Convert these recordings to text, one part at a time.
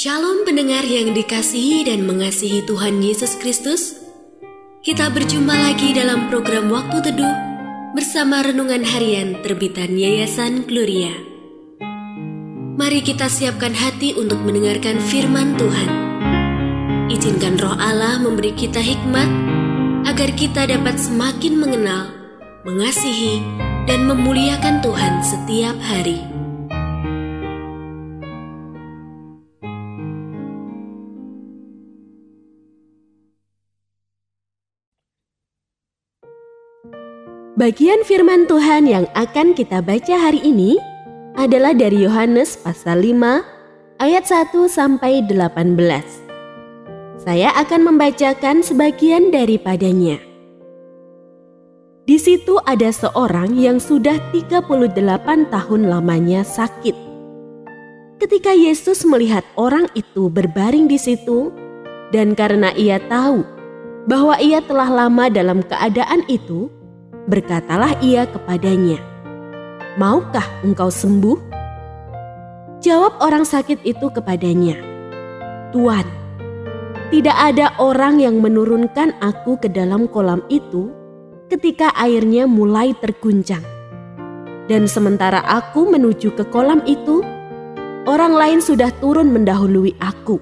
Shalom pendengar yang dikasihi dan mengasihi Tuhan Yesus Kristus. Kita berjumpa lagi dalam program Waktu Teduh bersama Renungan Harian terbitan Yayasan Gloria. Mari kita siapkan hati untuk mendengarkan firman Tuhan. Izinkan Roh Allah memberi kita hikmat agar kita dapat semakin mengenal, mengasihi, dan memuliakan Tuhan setiap hari. Bagian firman Tuhan yang akan kita baca hari ini adalah dari Yohanes pasal 5 ayat 1 sampai 18. Saya akan membacakan sebagian daripadanya. Di situ ada seorang yang sudah 38 tahun lamanya sakit. Ketika Yesus melihat orang itu berbaring di situ, dan karena ia tahu bahwa ia telah lama dalam keadaan itu, berkatalah ia kepadanya, "Maukah engkau sembuh?" Jawab orang sakit itu kepadanya, "Tuan, tidak ada orang yang menurunkan aku ke dalam kolam itu ketika airnya mulai terguncang. Dan sementara aku menuju ke kolam itu, orang lain sudah turun mendahului aku."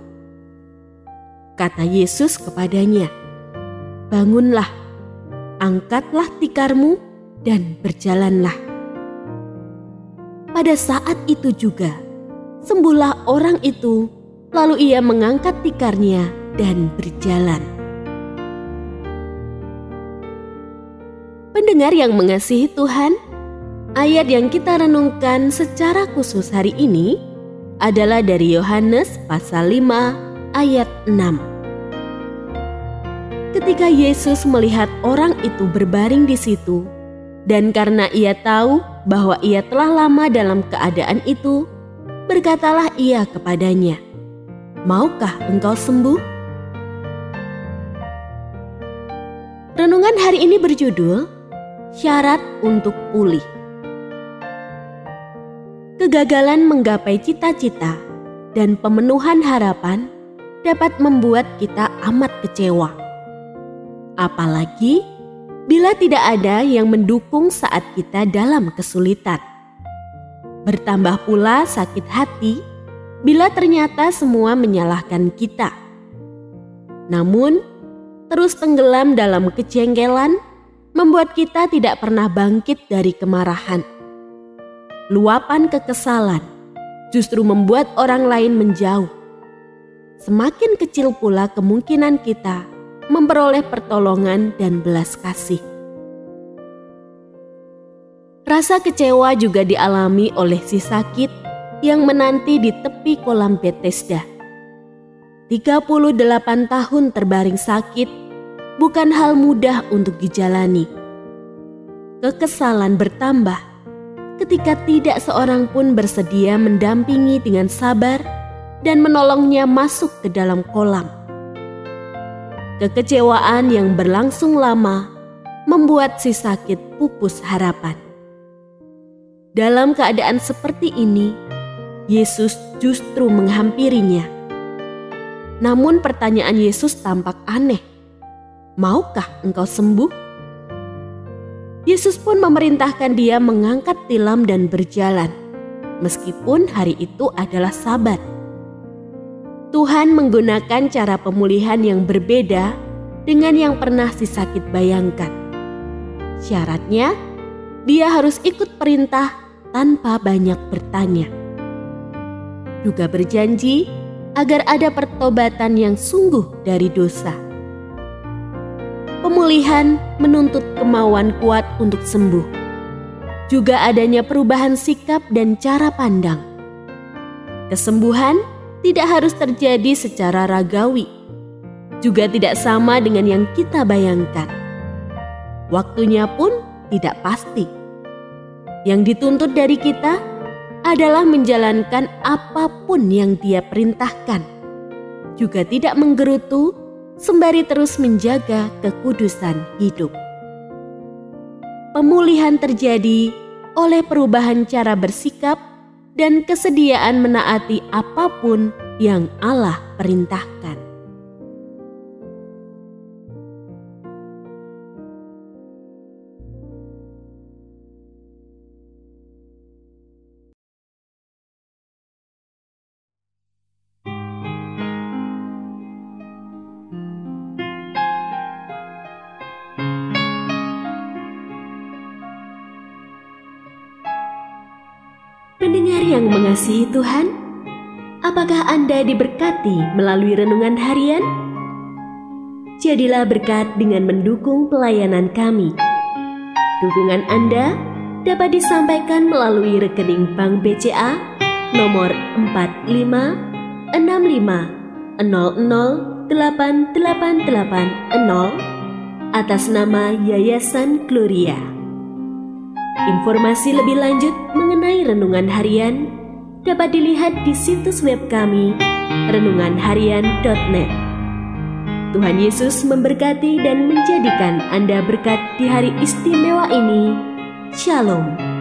Kata Yesus kepadanya, "Bangunlah, angkatlah tikarmu dan berjalanlah." Pada saat itu juga, sembuhlah orang itu, lalu ia mengangkat tikarnya dan berjalan. Pendengar yang mengasihi Tuhan, ayat yang kita renungkan secara khusus hari ini adalah dari Yohanes pasal 5 ayat 6. Ketika Yesus melihat orang itu berbaring di situ, dan karena ia tahu bahwa ia telah lama dalam keadaan itu, berkatalah ia kepadanya, "Maukah engkau sembuh?" Renungan hari ini berjudul Syarat untuk Pulih. Kegagalan menggapai cita-cita dan pemenuhan harapan dapat membuat kita amat kecewa. Apalagi bila tidak ada yang mendukung saat kita dalam kesulitan. Bertambah pula sakit hati bila ternyata semua menyalahkan kita. Namun, terus tenggelam dalam kejengkelan membuat kita tidak pernah bangkit dari kemarahan. Luapan kekesalan justru membuat orang lain menjauh. Semakin kecil pula kemungkinan kita memperoleh pertolongan dan belas kasih. Rasa kecewa juga dialami oleh si sakit yang menanti di tepi kolam Bethesda. 38 tahun terbaring sakit bukan hal mudah untuk dijalani. Kekesalan bertambah ketika tidak seorang pun bersedia mendampingi dengan sabar dan menolongnya masuk ke dalam kolam. Kekecewaan yang berlangsung lama membuat si sakit pupus harapan. Dalam keadaan seperti ini, Yesus justru menghampirinya. Namun pertanyaan Yesus tampak aneh. "Maukah engkau sembuh?" Yesus pun memerintahkan dia mengangkat tilam dan berjalan, meskipun hari itu adalah Sabat. Tuhan menggunakan cara pemulihan yang berbeda dengan yang pernah si sakit bayangkan. Syaratnya, dia harus ikut perintah tanpa banyak bertanya. Juga berjanji agar ada pertobatan yang sungguh dari dosa. Pemulihan menuntut kemauan kuat untuk sembuh. Juga adanya perubahan sikap dan cara pandang. Kesembuhan tidak harus terjadi secara ragawi, juga tidak sama dengan yang kita bayangkan. Waktunya pun tidak pasti. Yang dituntut dari kita adalah menjalankan apapun yang Dia perintahkan, juga tidak menggerutu sembari terus menjaga kekudusan hidup. Pemulihan terjadi oleh perubahan cara bersikap dan kesediaan menaati apapun yang Allah perintahkan. Pendengar yang mengasihi Tuhan, apakah Anda diberkati melalui renungan harian? Jadilah berkat dengan mendukung pelayanan kami. Dukungan Anda dapat disampaikan melalui rekening Bank BCA nomor 4565008880 atas nama Yayasan Gloria. Informasi lebih lanjut mengenai renungan harian dapat dilihat di situs web kami renunganharian.net. Tuhan Yesus memberkati dan menjadikan Anda berkat di hari istimewa ini. Shalom.